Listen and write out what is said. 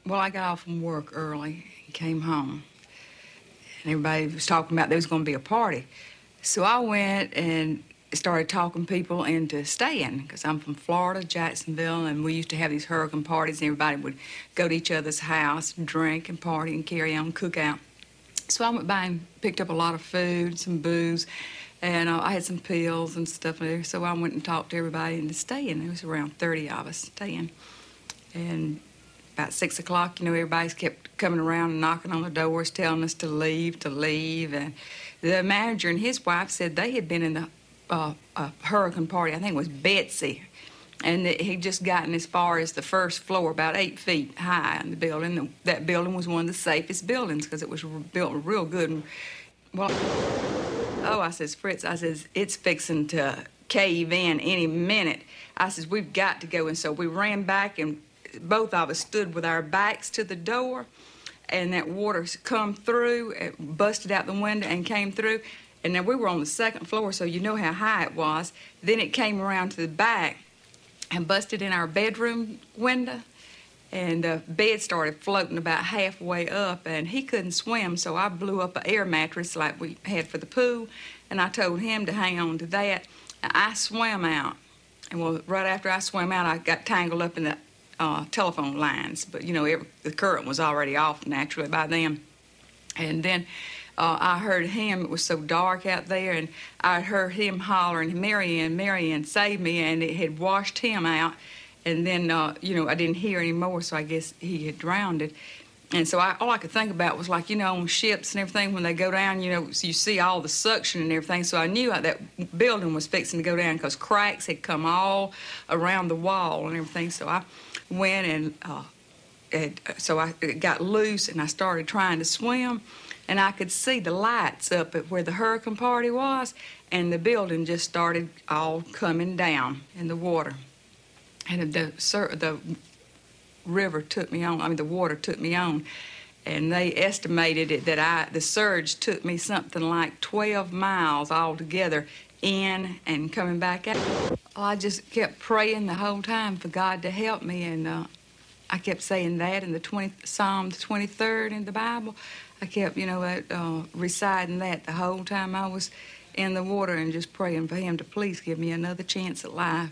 Well, I got off from work early and came home. And everybody was talking about there was going to be a party. So I went and started talking people into staying, because I'm from Florida, Jacksonville, and we used to have these hurricane parties, and everybody would go to each other's house, drink and party and carry on, cook out. So I went by and picked up a lot of food, some booze, and I had some pills and stuff there. So I went and talked to everybody into staying. There was around 30 of us staying. And about 6 o'clock, everybody kept coming around and knocking on the doors, telling us to leave. And the manager and his wife said they had been in the a hurricane party. I think it was Betsy. And he'd just gotten as far as the first floor, about 8 feet high in the building. That building was one of the safest buildings because it was built real good. And, well, I says, Fritz, I says, it's fixing to cave in any minute. I says, we've got to go. And so we ran back, and both of us stood with our backs to the door, and that water come through, it busted out the window and came through. And now we were on the second floor, so you know how high it was. Then it came around to the back and busted in our bedroom window, and the bed started floating about halfway up, and he couldn't swim, so I blew up an air mattress like we had for the pool, and I told him to hang on to that. And I swam out, and well, right after I swam out, I got tangled up in the telephone lines, but the current was already off naturally by then. And then I heard him. It was so dark out there, and I heard him hollering, Marianne, save me, and it had washed him out. And then, I didn't hear anymore, so I guess he had drowned it. And so all I could think about was, like, on ships and everything, when they go down, so you see all the suction and everything. So I knew that building was fixing to go down because cracks had come all around the wall and everything. So I went and so I got loose, and I started trying to swim. And I could see the lights up at where the hurricane party was, and the building just started all coming down in the water. And the river took me on, the water took me on, and they estimated it that the surge took me something like 12 miles altogether in and coming back out. Well, I just kept praying the whole time for God to help me, and I kept saying that in Psalm 23rd in the Bible. I kept, reciting that the whole time I was in the water and just praying for him to please give me another chance at life.